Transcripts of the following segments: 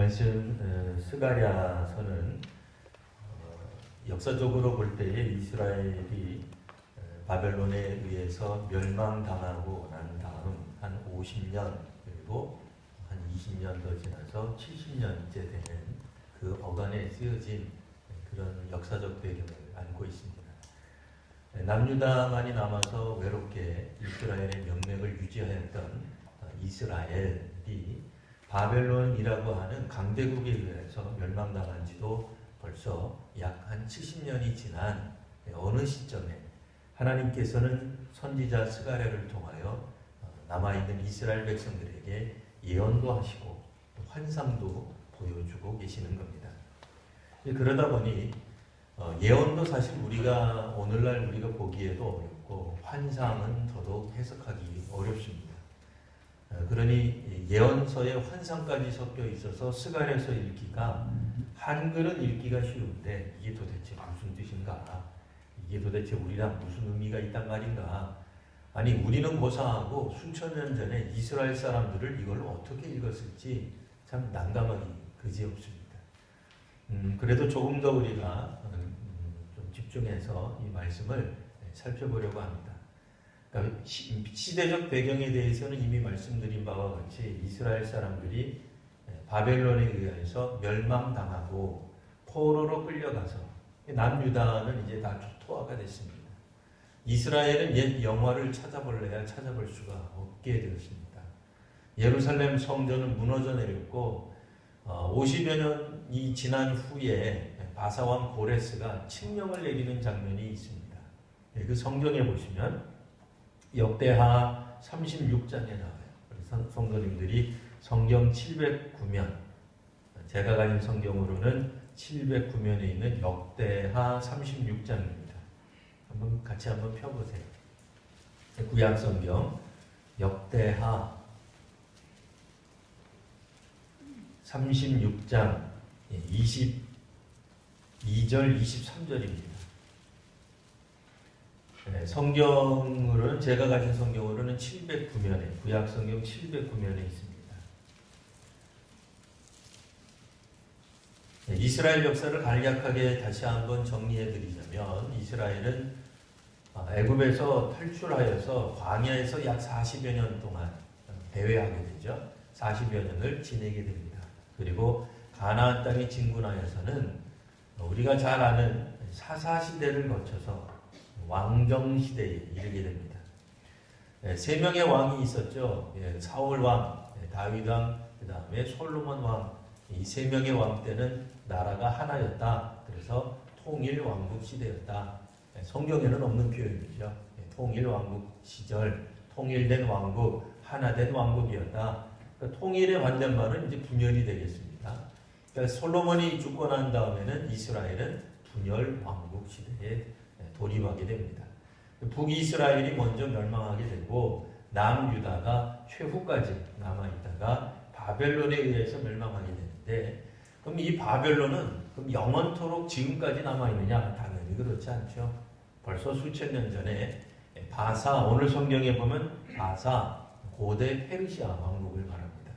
말씀 스가랴서는 역사적으로 볼 때에 이스라엘이 바벨론에 의해서 멸망당하고 난 다음 한 50년 그리고 한 20년 더 지나서 70년째 되는 그 어간에 쓰여진 그런 역사적 배경을 안고 있습니다. 남유다만이 남아서 외롭게 이스라엘의 명맥을 유지하였던 이스라엘이 바벨론이라고 하는 강대국에 의해서 멸망당한 지도 벌써 약 한 70년이 지난 어느 시점에 하나님께서는 선지자 스가랴를 통하여 남아있는 이스라엘 백성들에게 예언도 하시고 환상도 보여주고 계시는 겁니다. 그러다 보니 예언도 사실 오늘날 우리가 보기에도 어렵고 환상은 더더욱 해석하기 어렵습니다. 그러니 예언서에 환상까지 섞여 있어서 스가랴서 읽기가 한글은 읽기가 쉬운데 이게 도대체 무슨 뜻인가? 이게 도대체 우리랑 무슨 의미가 있단 말인가? 아니 우리는 고사하고 수천 년 전에 이스라엘 사람들을 이걸 어떻게 읽었을지 참 난감하기 그지없습니다. 그래도 조금 더 우리가 좀 집중해서 이 말씀을 살펴보려고 합니다. 그러니까 시대적 배경에 대해서는 이미 말씀드린 바와 같이 이스라엘 사람들이 바벨론에 의해서 멸망당하고 포로로 끌려가서 남유다는 이제 다 초토화가 됐습니다. 이스라엘은 옛 영화를 찾아볼래야 찾아볼 수가 없게 되었습니다. 예루살렘 성전은 무너져 내렸고 50여 년이 지난 후에 바사왕 고레스가 칙령을 내리는 장면이 있습니다. 그 성경에 보시면 역대하 36장에 나와요. 그래서 성도님들이 성경 709면, 제가 가진 성경으로는 709면에 있는 역대하 36장입니다. 같이 한번 펴보세요. 구약 성경 역대하 36장 22절 23절입니다. 성경으로는 제가 가진 성경으로는 709면에 구약 성경 709면에 있습니다. 이스라엘 역사를 간략하게 다시 한번 정리해 드리자면 이스라엘은 애굽에서 탈출하여서 광야에서 약 40여 년 동안 배회하게 되죠. 40여 년을 지내게 됩니다. 그리고 가나안 땅에 진군하여서는 우리가 잘 아는 사사시대를 거쳐서 왕정시대에 이르게 됩니다. 세 명의 왕이 있었죠. 사울 왕, 다윗 왕, 그 다음에 솔로몬 왕. 이 세 명의 왕 때는 나라가 하나였다. 그래서 통일 왕국 시대였다. 성경에는 없는 표현이죠. 통일 왕국 시절, 통일된 왕국, 하나된 왕국이었다. 그러니까 통일의 반대말은 이제 분열이 되겠습니다. 그러니까 솔로몬이 죽고 난 다음에는 이스라엘은 분열 왕국 시대에 돌입하게 됩니다. 북이스라엘이 먼저 멸망하게 되고 남유다가 최후까지 남아있다가 바벨론에 의해서 멸망하게 되는데 그럼 이 바벨론은 그럼 영원토록 지금까지 남아있느냐? 당연히 그렇지 않죠. 벌써 수천 년 전에 바사, 오늘 성경에 보면 바사, 고대 페르시아 왕국을 말합니다.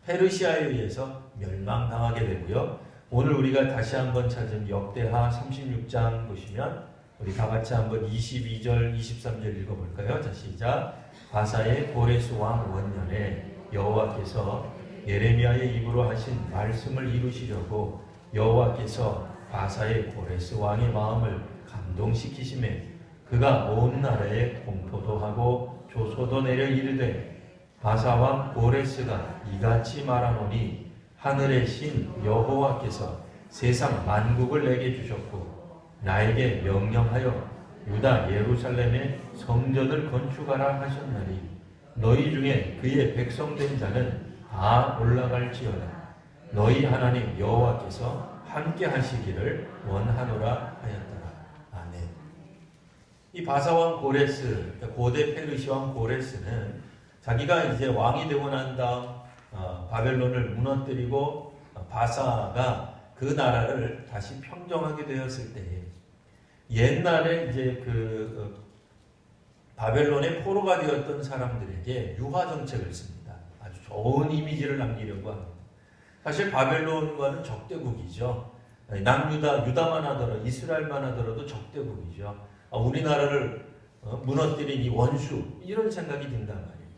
페르시아에 의해서 멸망당하게 되고요. 오늘 우리가 다시 한번 찾은 역대하 36장 보시면 우리 다 같이 한번 22절, 23절 읽어볼까요? 자, 시작. 바사의 고레스 왕 원년에 여호와께서 예레미야의 입으로 하신 말씀을 이루시려고 여호와께서 바사의 고레스 왕의 마음을 감동시키시매 그가 온 나라에 공포도 하고 조소도 내려 이르되 바사 왕 고레스가 이같이 말하노니 하늘의 신 여호와께서 세상 만국을 내게 주셨고 나에게 명령하여 유다 예루살렘에 성전을 건축하라 하셨나니 너희 중에 그의 백성된 자는 다 올라갈지어다. 너희 하나님 여호와께서 함께 하시기를 원하노라 하였더라. 아멘. 이 바사왕 고레스, 고대 페르시 왕 고레스는 자기가 이제 왕이 되고 난 다음 바벨론을 무너뜨리고 바사가 그 나라를 다시 평정하게 되었을 때에 옛날에 이제 바벨론의 포로가 되었던 사람들에게 유화 정책을 씁니다. 아주 좋은 이미지를 남기려고 합니다. 사실 바벨론과는 적대국이죠. 유다만 하더라도 이스라엘만 하더라도 적대국이죠. 우리나라를 무너뜨린 이 원수 이런 생각이 든단 말이에요.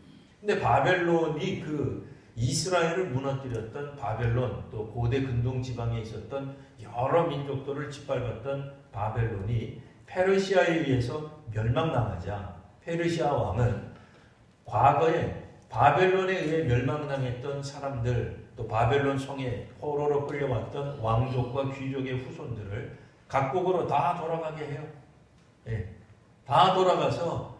근데 바벨론이 그 이스라엘을 무너뜨렸던 바벨론 또 고대 근동 지방에 있었던 여러 민족들을 짓밟았던 바벨론이 페르시아에 의해서 멸망당하자 페르시아 왕은 과거에 바벨론에 의해 멸망당했던 사람들 또 바벨론 성에 포로로 끌려왔던 왕족과 귀족의 후손들을 각국으로 다 돌아가게 해요. 예, 다 돌아가서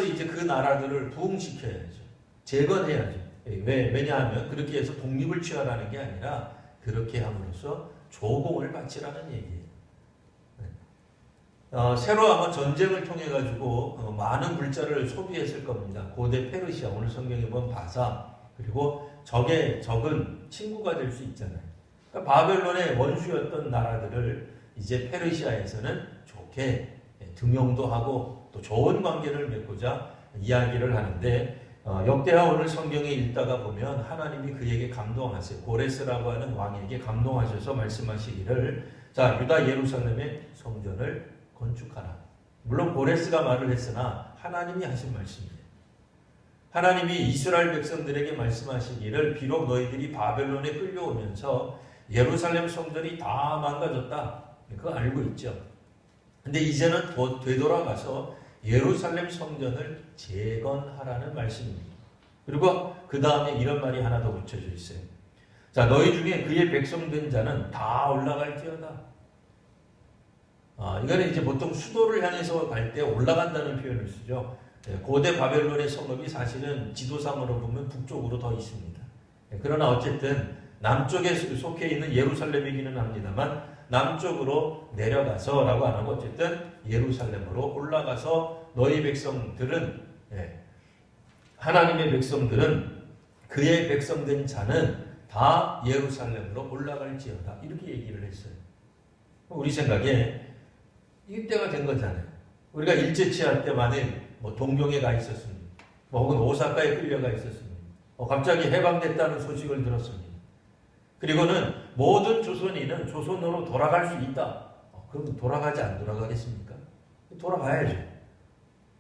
이제 그 나라들을 부흥시켜야죠. 재건해야죠. 왜냐하면 그렇게 해서 독립을 취하라는 게 아니라 그렇게 함으로써 조공을 바치라는 얘기예요. 새로 아마 전쟁을 통해 가지고 많은 물자를 소비했을 겁니다. 고대 페르시아, 오늘 성경에 보면 바사, 그리고 적은 친구가 될 수 있잖아요. 그러니까 바벨론의 원수였던 나라들을 이제 페르시아에서는 좋게 등용도 하고 또 좋은 관계를 맺고자 이야기를 하는데 역대하 오늘 성경에 읽다가 보면 하나님이 그에게 감동하세요. 고레스라고 하는 왕에게 감동하셔서 말씀하시기를 자 유다 예루살렘의 성전을 건축하라. 물론 고레스가 말을 했으나 하나님이 하신 말씀이에요. 하나님이 이스라엘 백성들에게 말씀하시기를 비록 너희들이 바벨론에 끌려오면서 예루살렘 성전이 다 망가졌다. 그거 알고 있죠. 근데 이제는 되돌아가서 예루살렘 성전을 재건하라는 말씀입니다. 그리고 그 다음에 이런 말이 하나 더 붙여져 있어요. 자, 너희 중에 그의 백성된 자는 다 올라갈지어다. 이거는 이제 보통 수도를 향해서 갈 때 올라간다는 표현을 쓰죠. 고대 바벨론의 성읍이 사실은 지도상으로 보면 북쪽으로 더 있습니다. 그러나 어쨌든 남쪽에 속해 있는 예루살렘이기는 합니다만 남쪽으로 내려가서 라고 안 하고 어쨌든 예루살렘으로 올라가서 너희 백성들은 하나님의 백성들은 그의 백성된 자는 다 예루살렘으로 올라갈지어다. 이렇게 얘기를 했어요. 우리 생각에 이때가 된 거잖아요. 우리가 일제치할 때 만일 동경에 가 있었습니다. 혹은 오사카에 끌려가 있었습니다. 갑자기 해방됐다는 소식을 들었습니다. 그리고는 모든 조선인은 조선으로 돌아갈 수 있다. 그럼 돌아가지 안 돌아가겠습니까? 돌아가야죠.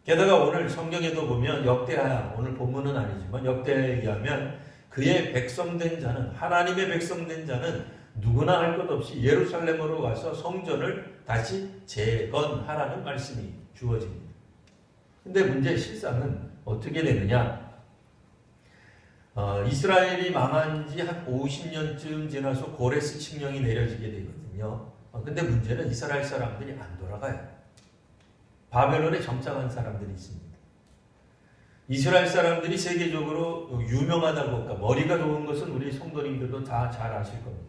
게다가 오늘 성경에도 보면 역대하야, 오늘 본문은 아니지만 역대하에 의하면 그의 백성된 자는 하나님의 백성된 자는 누구나 할 것 없이 예루살렘으로 가서 성전을 다시 재건하라는 말씀이 주어집니다. 근데 문제 실상은 어떻게 되느냐? 이스라엘이 망한 지 한 50년쯤 지나서 고레스 칙령이 내려지게 되거든요. 근데 문제는 이스라엘 사람들이 안 돌아가요. 바벨론에 정착한 사람들이 있습니다. 이스라엘 사람들이 세계적으로 유명하다고 할까, 머리가 좋은 것은 우리 성도님들도 다 잘 아실 겁니다.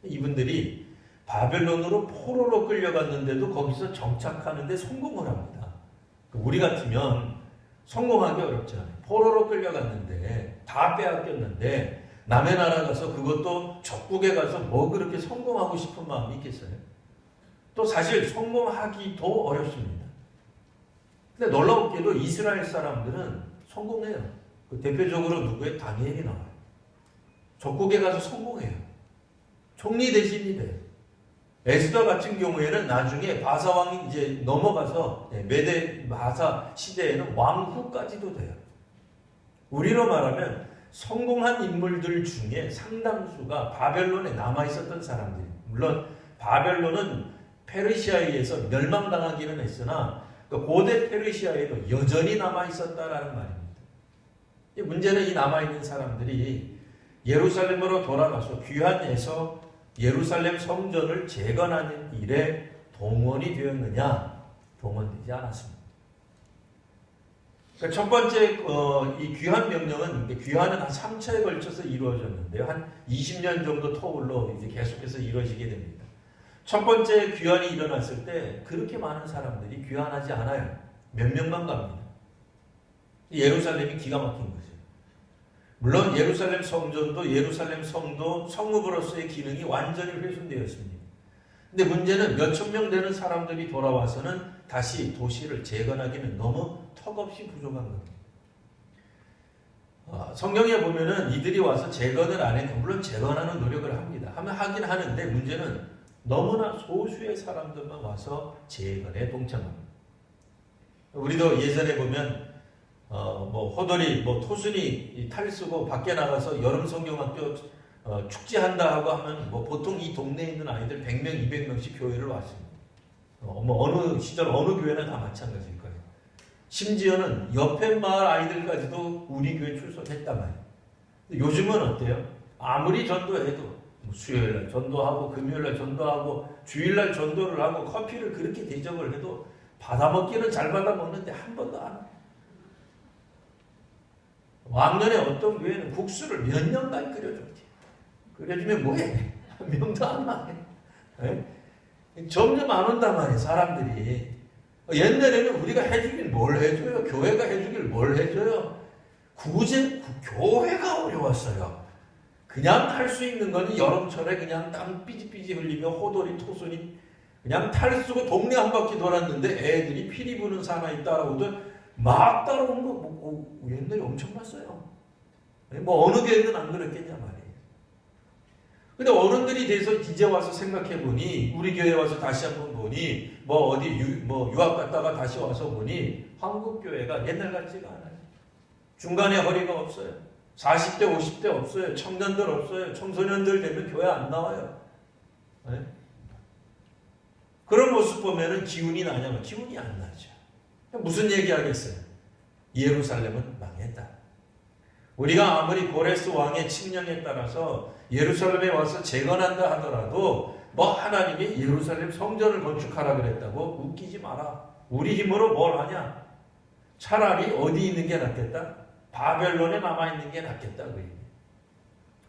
이분들이 바벨론으로 포로로 끌려갔는데도 거기서 정착하는데 성공을 합니다. 우리 같으면 성공하기 어렵잖아요. 포로로 끌려갔는데 다 빼앗겼는데 남의 나라 가서 그것도 적국에 가서 뭐 그렇게 성공하고 싶은 마음이 있겠어요? 또 사실 성공하기도 어렵습니다. 근데 놀랍게도 이스라엘 사람들은 성공해요. 대표적으로 누구의 다니엘이 나와요. 적국에 가서 성공해요. 총리 대신이 돼요. 에스더 같은 경우에는 나중에 바사 왕이 이제 넘어가서 메데 바사 시대에는 왕후까지도 돼요. 우리로 말하면 성공한 인물들 중에 상당수가 바벨론에 남아 있었던 사람들이. 물론 바벨론은 페르시아에 의해서 멸망당하기는 했으나 고대 페르시아에도 여전히 남아 있었다라는 말입니다. 문제는 이 남아 있는 사람들이 예루살렘으로 돌아가서 귀환해서 예루살렘 성전을 재건하는 일에 동원이 되었느냐? 동원되지 않았습니다. 그러니까 첫 번째 이 귀환 명령은 귀환은 한 3차에 걸쳐서 이루어졌는데요. 한 20년 정도 터울로 이제 계속해서 이루어지게 됩니다. 첫 번째 귀환이 일어났을 때 그렇게 많은 사람들이 귀환하지 않아요. 몇 명만 갑니다. 예루살렘이 기가 막힌 거죠. 물론 예루살렘 성전도 예루살렘 성도 성읍으로서의 기능이 완전히 훼손되었습니다. 근데 문제는 몇천 명 되는 사람들이 돌아와서는 다시 도시를 재건하기는 너무 턱없이 부족한 겁니다. 성경에 보면은 이들이 와서 재건을 안 했고, 물론 재건하는 노력을 합니다. 하긴 하는데 문제는 너무나 소수의 사람들만 와서 재건에 동참합니다. 우리도 예전에 보면 뭐 호돌이 뭐 토순이 탈 쓰고 밖에 나가서 여름 성경학교 축제한다 하고 하면 뭐 보통 이 동네에 있는 아이들 100명, 200명씩 교회를 왔습니다. 뭐 어느 시절 어느 교회나 다 마찬가지일 거예요. 심지어는 옆에 마을 아이들까지도 우리 교회 출석했단 말이에요. 요즘은 어때요? 아무리 전도해도 뭐 수요일날 전도하고 금요일날 전도하고 주일날 전도를 하고 커피를 그렇게 대접을 해도 받아먹기는 잘 받아먹는데 한 번도 안 해요. 왕년에 어떤 교회는 국수를 몇 년간 끓여줬대요. 끓여주면 뭐해? 한 명도 안 와요. 점점 안 온단 말이에요, 사람들이. 옛날에는 우리가 해주길 뭘 해줘요? 교회가 해주길 뭘 해줘요? 교회가 어려웠어요. 그냥 탈 수 있는 거는 여름철에 그냥 땀 삐지삐지 흘리며 호돌이 토순이 그냥 탈 쓰고 동네 한 바퀴 돌았는데 애들이 피리 부는 사나이 따라오던 막 따라온 거 옛날에 엄청 봤어요. 뭐 어느 교회는 안 그랬겠냐 말이에요. 근데 어른들이 돼서 이제 와서 생각해보니 우리 교회 와서 다시 한번 보니 뭐 어디 유학 갔다가 다시 와서 보니 한국 교회가 옛날 같지가 않아요. 중간에 허리가 없어요. 40대 50대 없어요. 청년들 없어요. 청소년들 되면 교회 안 나와요. 네? 그런 모습 보면은 기운이 나냐면 기운이 안 나죠. 무슨 얘기 하겠어요? 예루살렘은 망했다. 우리가 아무리 고레스 왕의 칙령에 따라서 예루살렘에 와서 재건한다 하더라도 뭐 하나님이 예루살렘 성전을 건축하라 그랬다고 웃기지 마라. 우리 힘으로 뭘 하냐? 차라리 어디 있는 게 낫겠다? 바벨론에 남아있는 게 낫겠다. 그 얘기.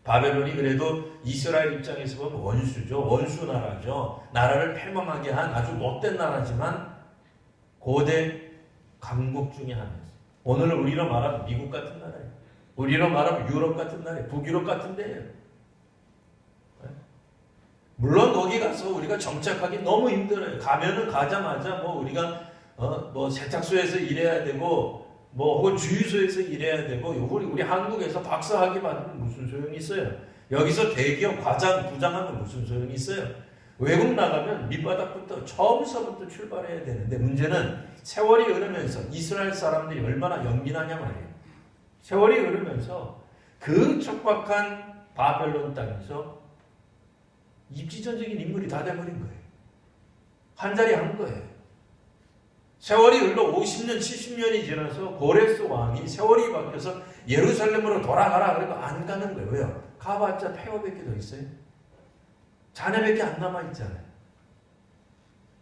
바벨론이 그래도 이스라엘 입장에서 보면 원수죠. 원수 나라죠. 나라를 패망하게 한 아주 못된 나라지만 고대 강국 중에 하나였어요. 오늘 우리로 말하면 미국 같은 나라예요. 우리로 말하면 유럽 같은 나라예요. 북유럽 같은 데예요. 물론 거기 가서 우리가 정착하기 너무 힘들어요. 가면은 가자마자 뭐 우리가 뭐 세탁소에서 일해야 되고 뭐 혹은 주유소에서 일해야 되고 우리 한국에서 박사학위 받으면 무슨 소용이 있어요? 여기서 대기업 과장 부장하면 무슨 소용이 있어요? 외국 나가면 밑바닥부터 처음서부터 출발해야 되는데 문제는 세월이 흐르면서 이스라엘 사람들이 얼마나 연민하냐 말이에요. 세월이 흐르면서 그 척박한 바벨론 땅에서 입지전적인 인물이 다 돼버린 거예요. 한 자리 한 거예요. 세월이 흘러 50년, 70년이 지나서 고레스 왕이 세월이 바뀌어서 예루살렘으로 돌아가라 그래도 안 가는 거예요. 왜요? 가봤자 폐허밖에 더 있어요. 자네밖에 안 남아있잖아요.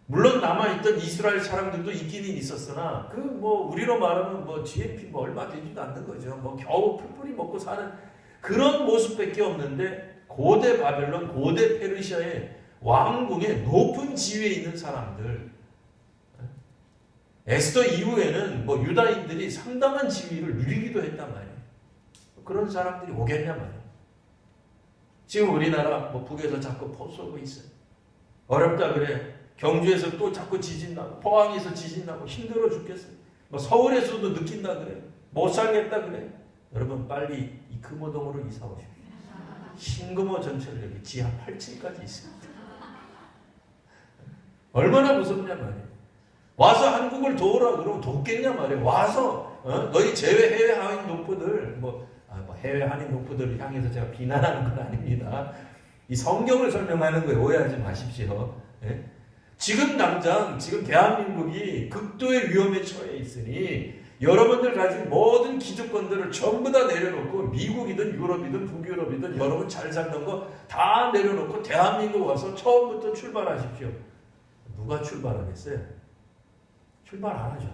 물론 남아있던 이스라엘 사람들도 있기는 있었으나 그 뭐 우리로 말하면 뭐 GNP 뭐 얼마 되지도 않는 거죠. 뭐 겨우 풀뿌리 먹고 사는 그런 모습밖에 없는데 고대 바벨론, 고대 페르시아의 왕궁의 높은 지위에 있는 사람들 에스더 이후에는 뭐 유다인들이 상당한 지위를 누리기도 했단 말이에요. 그런 사람들이 오겠냐 말이에요. 지금 우리나라 뭐 북에서 자꾸 포 쏘고 있어요. 어렵다 그래. 경주에서 또 자꾸 지진 나고 포항에서 지진 나고 힘들어 죽겠어요. 뭐 서울에서도 느낀다 그래. 못 살겠다 그래. 여러분 빨리 이 금호동으로 이사 오십시오. 신금호 전철역이 지하 8층까지 있습니다. 얼마나 무섭냐 말이에요. 와서 한국을 도우라 그러면 돕겠냐 말이에요. 와서 너희 해외 한인 농부들 뭐 해외 한인 농부들을 향해서 제가 비난하는 건 아닙니다. 이 성경을 설명하는 거예요. 오해하지 마십시오. 예? 지금 당장 지금 대한민국이 극도의 위험에 처해 있으니 여러분들 가진 모든 기득권들을 전부 다 내려놓고 미국이든 유럽이든 북유럽이든 여러분 잘 살던 거 다 내려놓고 대한민국 와서 처음부터 출발하십시오. 누가 출발하겠어요? 출발 안 하죠.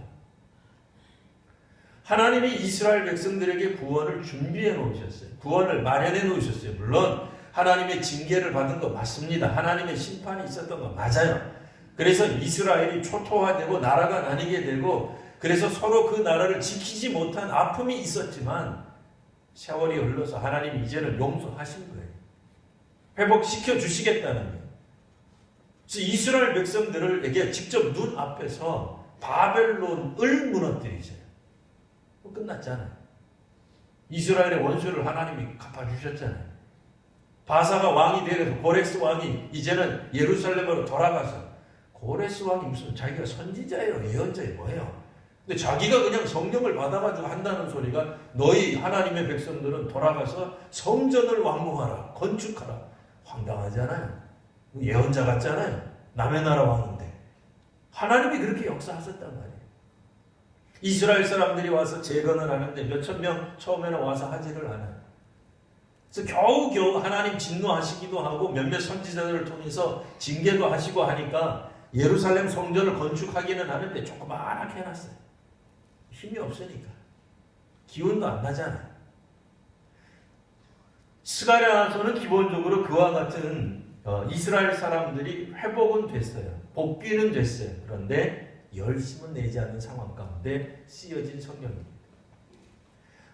하나님이 이스라엘 백성들에게 구원을 준비해 놓으셨어요. 구원을 마련해 놓으셨어요. 물론 하나님의 징계를 받은 거 맞습니다. 하나님의 심판이 있었던 거 맞아요. 그래서 이스라엘이 초토화되고 나라가 나뉘게 되고 그래서 서로 그 나라를 지키지 못한 아픔이 있었지만 세월이 흘러서 하나님이 이제는 용서하신 거예요. 회복시켜 주시겠다는 거예요. 그래서 이스라엘 백성들에게 직접 눈앞에서 바벨론을 무너뜨리세요. 끝났잖아요. 이스라엘의 원수를 하나님이 갚아주셨잖아요. 바사가 왕이 되어서 고레스 왕이 이제는 예루살렘으로 돌아가서, 고레스 왕이 무슨 자기가 선지자예요, 예언자예요, 뭐예요? 근데 자기가 그냥 성령을 받아가지고 한다는 소리가, 너희 하나님의 백성들은 돌아가서 성전을 왕궁하라, 건축하라. 황당하잖아요. 예언자 같잖아요. 남의 나라 왕인데. 하나님이 그렇게 역사하셨단 말이에요. 이스라엘 사람들이 와서 재건을 하는데 몇천 명 처음에는 와서 하지를 않아요. 그래서 겨우겨우 하나님 진노하시기도 하고 몇몇 선지자들을 통해서 징계도 하시고 하니까 예루살렘 성전을 건축하기는 하는데 조그맣게 해놨어요. 힘이 없으니까. 기운도 안 나잖아요. 스가랴서는 기본적으로 그와 같은 이스라엘 사람들이 회복은 됐어요. 복귀는 됐어요. 그런데 열심은 내지 않는 상황 가운데 쓰여진 성경입니다.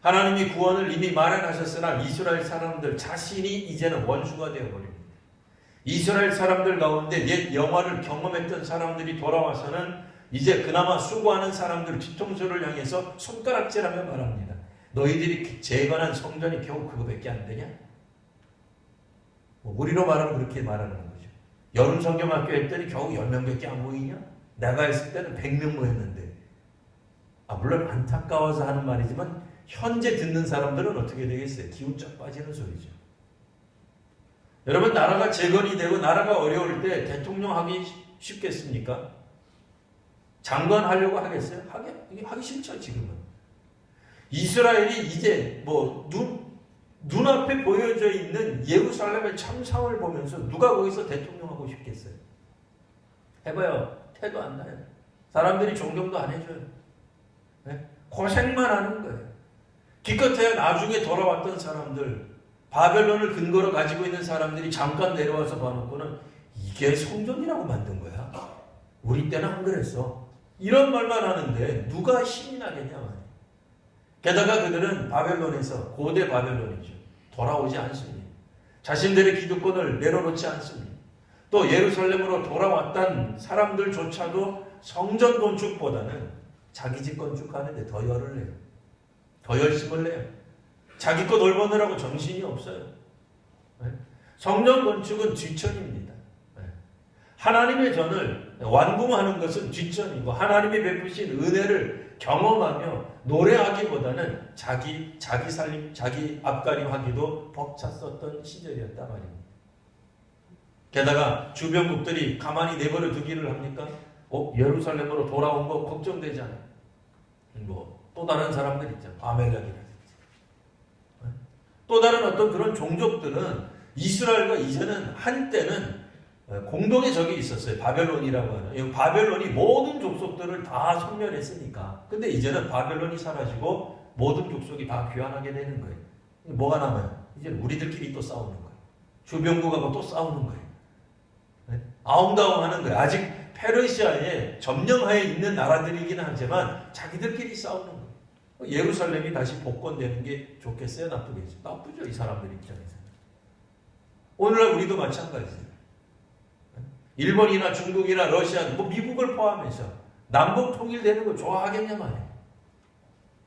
하나님이 구원을 이미 마련하셨으나 이스라엘 사람들 자신이 이제는 원수가 되어버립니다. 이스라엘 사람들 가운데 옛 영화를 경험했던 사람들이 돌아와서는 이제 그나마 수고하는 사람들 뒤통수를 향해서 손가락질하며 말합니다. 너희들이 재건한 성전이 겨우 그거밖에 안 되냐? 우리로 말하면 그렇게 말하는 거죠. 여름 성경학교 했더니 겨우 10명밖에 안 모이냐? 내가 했을 때는 100명 모였는데. 물론 안타까워서 하는 말이지만 현재 듣는 사람들은 어떻게 되겠어요? 기운 쫙 빠지는 소리죠. 여러분, 나라가 재건이 되고 나라가 어려울 때 대통령 하기 쉽겠습니까? 장관 하려고 하겠어요? 하기 싫죠, 지금은. 이스라엘이 이제 눈앞에 보여져 있는 예루살렘의 참상을 보면서 누가 거기서 대통령 하고 싶겠어요? 해봐요. 태도 안 나요. 사람들이 존경도 안 해줘요. 네? 고생만 하는 거예요. 기껏해야 나중에 돌아왔던 사람들, 바벨론을 근거로 가지고 있는 사람들이 잠깐 내려와서 봐놓고는 이게 성전이라고 만든 거야? 우리 때는 안 그랬어. 이런 말만 하는데 누가 힘이 나겠냐 말이야. 게다가 그들은 바벨론에서, 고대 바벨론이죠, 돌아오지 않습니다. 자신들의 기득권을 내려놓지 않습니다. 또 예루살렘으로 돌아왔던 사람들조차도 성전 건축보다는 자기 집 건축하는데 더 열을 내요. 더 열심을 내요. 자기 거 돌보느라고 정신이 없어요. 성전 건축은 뒷전입니다. 하나님의 전을 완공하는 것은 뒷전이고 하나님이 베푸신 은혜를 경험하며 노래하기보다는 자기 살림, 자기 앞가림하기도 벅찼었던 시절이었단 말입니다. 게다가 주변국들이 가만히 내버려 두기를 합니까? 예루살렘으로 돌아온 거 걱정되잖아요. 또 다른 사람들 있잖아요. 아멜렉이라든지. 또 다른 어떤 그런 종족들은 이스라엘과 이제는 한때는 공동의 적이 있었어요. 바벨론이라고 하는. 바벨론이 모든 족속들을 다 섬멸했으니까. 근데 이제는 바벨론이 사라지고 모든 족속이 다 귀환하게 되는 거예요. 뭐가 남아요? 이제 우리들끼리 또 싸우는 거예요. 주변국하고 또 싸우는 거예요. 아웅다웅하는 거예요. 아직 페르시아의 점령하에 있는 나라들이긴 하지만 자기들끼리 싸우는 거예요. 예루살렘이 다시 복권되는 게 좋겠어요? 나쁘겠어요? 나쁘죠, 이 사람들 입장에서는. 오늘날 우리도 마찬가지예요. 일본이나 중국이나 러시아, 미국을 포함해서 남북 통일되는 거 좋아하겠냐 말이에요.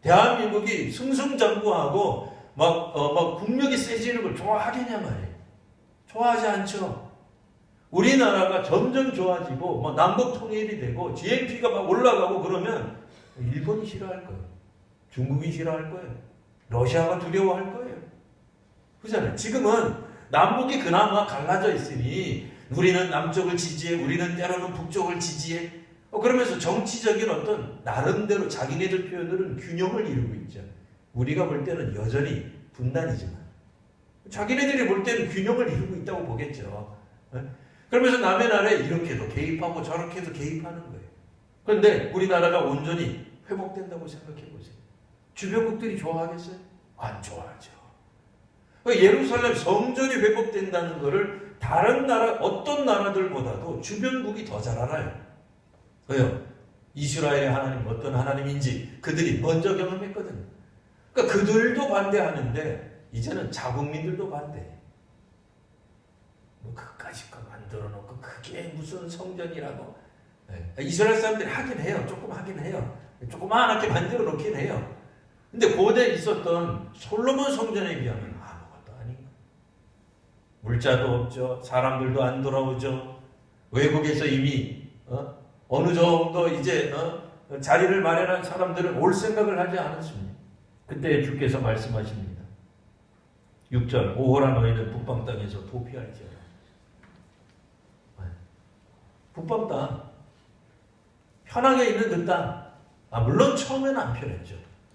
대한민국이 승승장구하고 국력이 세지는 걸 좋아하겠냐 말이에요. 좋아하지 않죠. 우리나라가 점점 좋아지고 남북 통일이 되고 GNP가 막 올라가고 그러면 일본이 싫어할 거예요. 중국이 싫어할 거예요. 러시아가 두려워할 거예요. 그렇잖아요. 지금은 남북이 그나마 갈라져 있으니 우리는 남쪽을 지지해, 우리는 때로는 북쪽을 지지해. 그러면서 정치적인 어떤 나름대로 자기네들 표현들은 균형을 이루고 있죠. 우리가 볼 때는 여전히 분단이지만 자기네들이 볼 때는 균형을 이루고 있다고 보겠죠. 그러면서 남의 나라에 이렇게도 개입하고 저렇게도 개입하는 거예요. 그런데 우리나라가 온전히 회복된다고 생각해 보세요. 주변국들이 좋아하겠어요? 안 좋아하죠. 예루살렘 성전이 회복된다는 것을 다른 나라, 어떤 나라들보다도 주변국이 더 잘 알아요. 왜요? 이스라엘의 하나님 어떤 하나님인지 그들이 먼저 경험했거든요. 그러니까 그들도 반대하는데 이제는 자국민들도 반대해요. 그까짓 거 만들어 놓고 그게 무슨 성전이라고. 이스라엘 사람들이 하긴 해요. 조금 하긴 해요. 조그맣게 만들어 놓긴 해요. 근데 고대에 있었던 솔로몬 성전에 비하면 아무것도 아닌 거예요. 물자도 없죠. 사람들도 안 돌아오죠. 외국에서 이미 어느 정도 이제 자리를 마련한 사람들은 올 생각을 하지 않았습니다. 그때 주께서 말씀하십니다. 6절 오호라 너희는 북방 땅에서 도피할지어다. 북방 땅 편하게 있는 그 땅. 물론 처음에는 안 편했죠.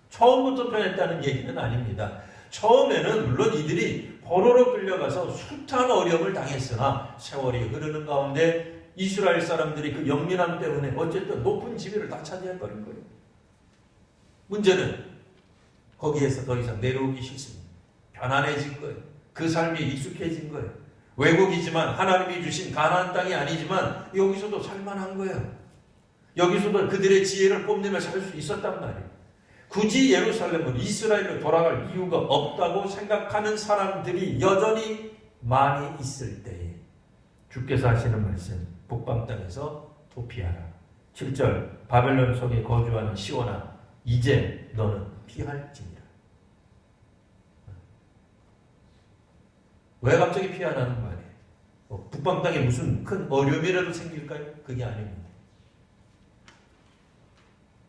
처음부터 편했다는 얘기는 아닙니다. 처음에는 물론 이들이 포로로 끌려가서 숱한 어려움을 당했으나 세월이 흐르는 가운데 이스라엘 사람들이 그 영민함 때문에 어쨌든 높은 지위를 다 차지해버린 거예요. 문제는 거기에서 더 이상 내려오기 싫습니다. 편안해진 거예요. 그 삶이 익숙해진 거예요. 외국이지만 하나님이 주신 가나안 땅이 아니지만 여기서도 살만한 거예요. 여기서도 그들의 지혜를 뽐내며 살 수 있었단 말이에요. 굳이 예루살렘은 이스라엘로 돌아갈 이유가 없다고 생각하는 사람들이 여전히 많이 있을 때에 주께서 하시는 말씀, 북방 땅에서 도피하라. 7절 바벨론 속에 거주하는 시온아 이제 너는 피할지니라. 왜 갑자기 피하라는 말이에요? 북방 땅에 무슨 큰 어려움이라도 생길까요? 그게 아닙니다.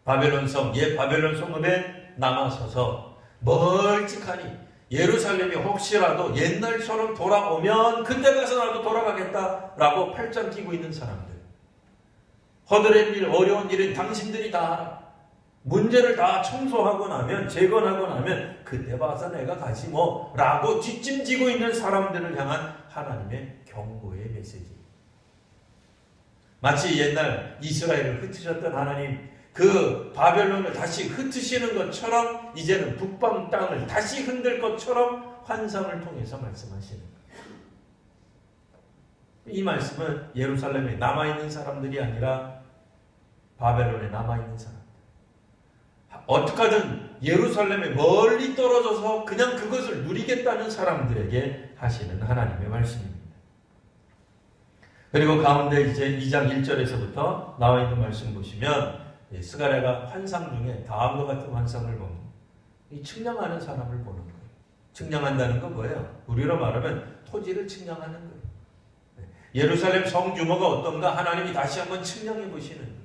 바벨론 성, 옛 바벨론 성읍에 남아서서 멀찍하니 예루살렘이 혹시라도 옛날처럼 돌아오면 그때 가서 나도 돌아가겠다라고 팔짱 끼고 있는 사람들. 허드렛 일, 어려운 일은 당신들이 다 하라. 문제를 다 청소하고 나면, 재건하고 나면 그때 봐서 내가 가지 뭐 라고 뒷짐지고 있는 사람들을 향한 하나님의 경고의 메시지. 마치 옛날 이스라엘을 흩으셨던 하나님, 그 바벨론을 다시 흩으시는 것처럼 이제는 북방 땅을 다시 흔들 것처럼 환상을 통해서 말씀하시는 거예요. 이 말씀은 예루살렘에 남아있는 사람들이 아니라 바벨론에 남아있는 사람들. 어떻게든 예루살렘에 멀리 떨어져서 그냥 그것을 누리겠다는 사람들에게 하시는 하나님의 말씀입니다. 그리고 가운데 이제 2장 1절에서부터 나와 있는 말씀 보시면 스가랴가 환상 중에 다음과 같은 환상을 보는 이 측량하는 사람을 보는 거예요. 측량한다는 건 뭐예요? 우리로 말하면 토지를 측량하는 거예요. 예루살렘 성 규모가 어떤가 하나님이 다시 한번 측량해 보시는 거예요.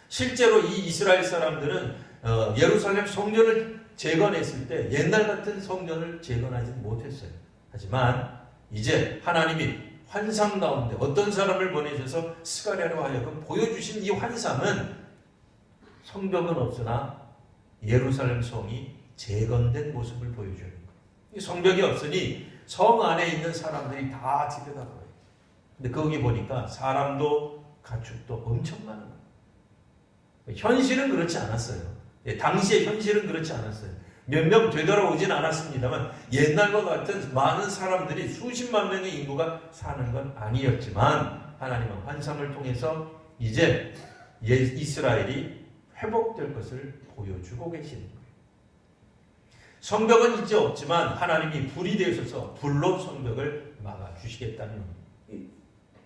실제로 이 이스라엘 사람들은 예루살렘 성전을 재건했을 때 옛날 같은 성전을 재건하지 못했어요. 하지만 이제 하나님이 환상 가운데 어떤 사람을 보내셔서 스가랴로 하여금 보여주신 이 환상은 성벽은 없으나 예루살렘 성이 재건된 모습을 보여주는 거예요. 성벽이 없으니 성 안에 있는 사람들이 다 들여다봐요. 근데 거기 보니까 사람도 가축도 엄청 많은 거예요. 현실은 그렇지 않았어요. 당시의 현실은 그렇지 않았어요. 몇 명 되돌아오진 않았습니다만 옛날과 같은 많은 사람들이 수십만 명의 인구가 사는 건 아니었지만 하나님은 환상을 통해서 이제 이스라엘이 회복될 것을 보여주고 계시는 거예요. 성벽은 이제 없지만 하나님이 불이 되셔서 불로 성벽을 막아주시겠다는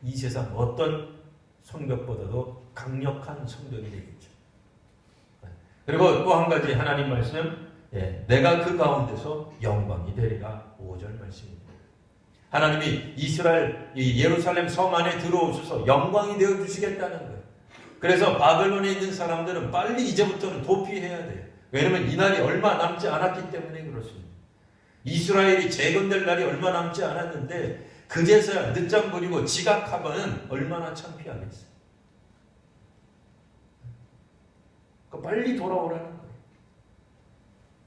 이 세상 어떤 성벽보다도 강력한 성벽이 되겠죠. 그리고 또 한 가지 하나님 말씀, 내가 그 가운데서 영광이 되리라 5절 말씀입니다. 하나님이 이스라엘, 예루살렘 성 안에 들어오셔서 영광이 되어주시겠다는 거예요. 그래서 바벨론에 있는 사람들은 빨리 이제부터는 도피해야 돼요. 왜냐하면 이 날이 얼마 남지 않았기 때문에 그렇습니다. 이스라엘이 재건될 날이 얼마 남지 않았는데 그제서야 늦잠 부리고 지각하면 얼마나 창피하겠어요. 그러니까 빨리 돌아오라는 거예요.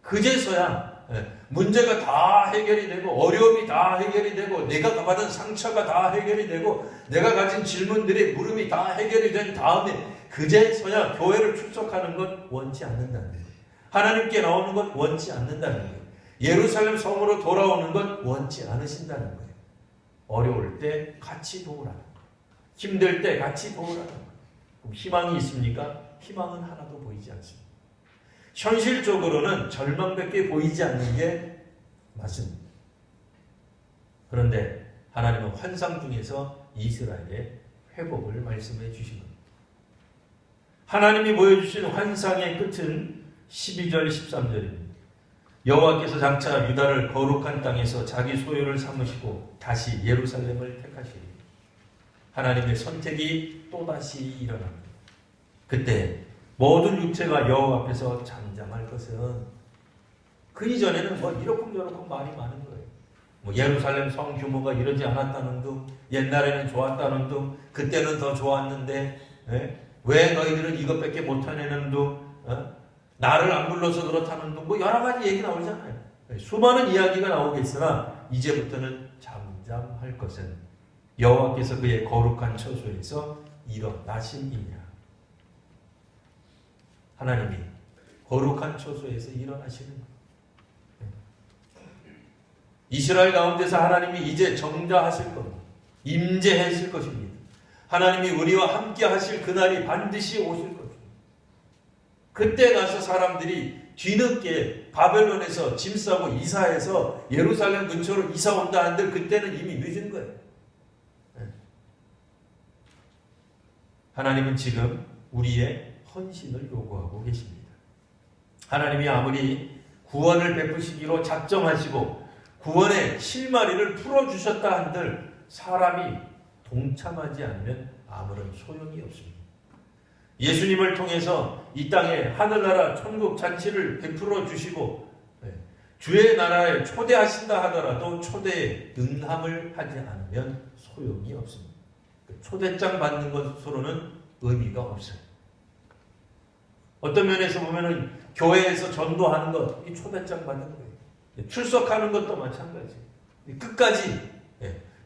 그제서야 문제가 다 해결이 되고 어려움이 다 해결이 되고 내가 받은 상처가 다 해결이 되고 내가 가진 질문들의 물음이 다 해결이 된 다음에 그제서야 교회를 출석하는 것 원치 않는다는 거예요. 하나님께 나오는 것 원치 않는다는 거예요. 예루살렘 성으로 돌아오는 것 원치 않으신다는 거예요. 어려울 때 같이 도우라는 거예요. 힘들 때 같이 도우라는 거예요. 그럼 희망이 있습니까? 희망은 하나도 보이지 않습니다. 현실적으로는 절망밖에 보이지 않는 게 맞습니다. 그런데 하나님은 환상 중에서 이스라엘의 회복을 말씀해 주신 겁니다. 하나님이 보여주신 환상의 끝은 12절 13절입니다. 여호와께서 장차 유다를 거룩한 땅에서 자기 소유를 삼으시고 다시 예루살렘을 택하시리. 하나님의 선택이 또다시 일어납니다. 그때 모든 육체가 여호와 앞에서 잠잠할 것은, 그 이전에는 뭐 이러쿵저러쿵 말이 많은 거예요. 뭐 예루살렘 성 규모가 이러지 않았다는 둥, 옛날에는 좋았다는 둥, 그때는 더 좋았는데, 왜 너희들은 이것밖에 못하냐는 둥, 나를 안 불러서 그렇다는 둥, 뭐 여러 가지 얘기 나오잖아요. 수많은 이야기가 나오겠으나 이제부터는 잠잠할 것은 여호와께서 그의 거룩한 처소에서 일어나심이냐. 하나님이 거룩한 처소에서 일어나시는 거예요. 이스라엘 가운데서 하나님이 이제 정자하실 겁니다. 임재하실 것입니다. 하나님이 우리와 함께 하실 그날이 반드시 오실 것입니다. 그때 가서 사람들이 뒤늦게 바벨론에서 짐 싸고 이사해서 예루살렘 근처로 이사 온다 한들 그때는 이미 늦은 거예요. 하나님은 지금 우리의 헌신을 요구하고 계십니다. 하나님이 아무리 구원을 베푸시기로 작정하시고 구원의 실마리를 풀어주셨다 한들 사람이 동참하지 않으면 아무런 소용이 없습니다. 예수님을 통해서 이 땅에 하늘나라 천국 잔치를 베풀어 주시고 주의 나라에 초대하신다 하더라도 초대에 응함을 하지 않으면 소용이 없습니다. 초대장 받는 것으로는 의미가 없어요. 어떤 면에서 보면은 교회에서 전도하는 것, 이 초대장 받는 거예요. 출석하는 것도 마찬가지. 끝까지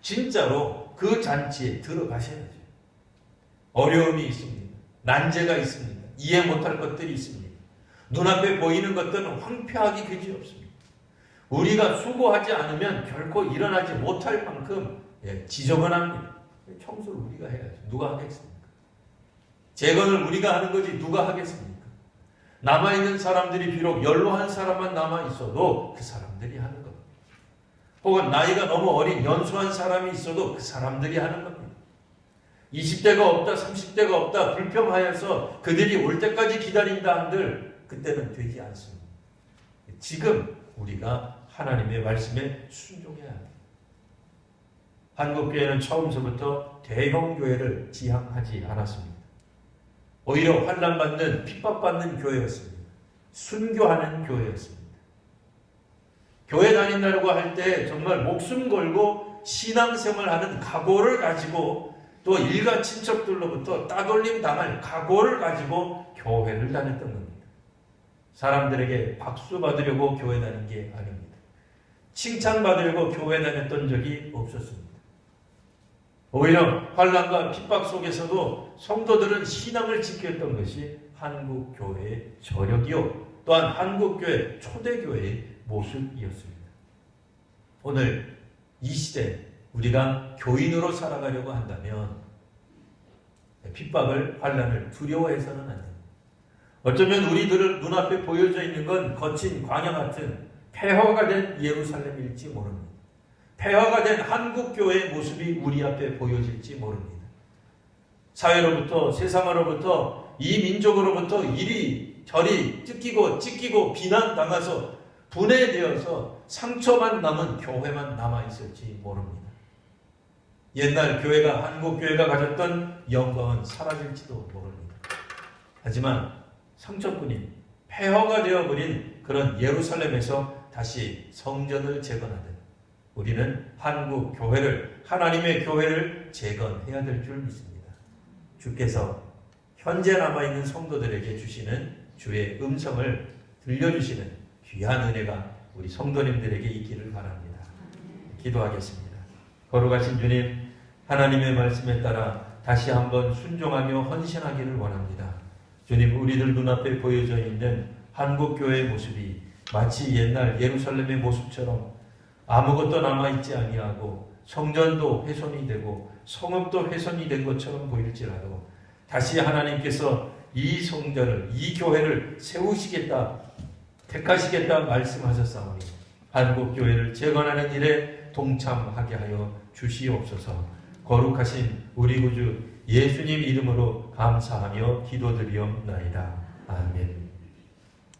진짜로 그 잔치에 들어가셔야죠. 어려움이 있습니다. 난제가 있습니다. 이해 못할 것들이 있습니다. 눈앞에 보이는 것들은 황폐하기 그지없습니다. 우리가 수고하지 않으면 결코 일어나지 못할 만큼 지저분합니다. 청소를 우리가 해야죠. 누가 하겠습니까? 재건을 우리가 하는 거지 누가 하겠습니까? 남아있는 사람들이 비록 연로한 사람만 남아있어도 그 사람들이 하는 겁니다. 혹은 나이가 너무 어린 연소한 사람이 있어도 그 사람들이 하는 겁니다. 20대가 없다, 30대가 없다 불평하여서 그들이 올 때까지 기다린다 한들 그때는 되지 않습니다. 지금 우리가 하나님의 말씀에 순종해야 합니다. 한국교회는 처음서부터 대형교회를 지향하지 않았습니다. 오히려 환난받는, 핍박받는 교회였습니다. 순교하는 교회였습니다. 교회 다닌다고 할 때 정말 목숨 걸고 신앙생활하는 각오를 가지고 또 일가 친척들로부터 따돌림 당할 각오를 가지고 교회를 다녔던 겁니다. 사람들에게 박수 받으려고 교회 다닌 게 아닙니다. 칭찬받으려고 교회 다녔던 적이 없었습니다. 오히려 환난과 핍박 속에서도 성도들은 신앙을 지켰던 것이 한국교회의 저력이요 또한 한국교회 초대교회의 모습이었습니다. 오늘 이 시대 우리가 교인으로 살아가려고 한다면 핍박을, 환난을 두려워해서는 안 됩니다. 어쩌면 우리들을 눈앞에 보여져 있는 건 거친 광야 같은 폐허가 된 예루살렘일지 모릅니다. 폐허가 된 한국교회의 모습이 우리 앞에 보여질지 모릅니다. 사회로부터, 세상으로부터, 이 민족으로부터 이리 저리 찢기고 비난당해서 분해되어서 상처만 남은 교회만 남아있을지 모릅니다. 옛날 교회가, 한국교회가 가졌던 영광은 사라질지도 모릅니다. 하지만 상처뿐인 폐허가 되어버린 그런 예루살렘에서 다시 성전을 재건하듯 우리는 한국 교회를, 하나님의 교회를 재건해야 될 줄 믿습니다. 주께서 현재 남아있는 성도들에게 주시는 주의 음성을 들려주시는 귀한 은혜가 우리 성도님들에게 있기를 바랍니다. 기도하겠습니다. 거룩하신 주님, 하나님의 말씀에 따라 다시 한번 순종하며 헌신하기를 원합니다. 주님, 우리들 눈앞에 보여져 있는 한국교회의 모습이 마치 옛날 예루살렘의 모습처럼 아무것도 남아있지 아니하고 성전도 훼손이 되고 성읍도 훼손이 된 것처럼 보일지라도 다시 하나님께서 이 성전을, 이 교회를 세우시겠다, 택하시겠다 말씀하셨사오니 한국교회를 재건하는 일에 동참하게 하여 주시옵소서. 거룩하신 우리 구주 예수님 이름으로 감사하며 기도드리옵나이다. 아멘.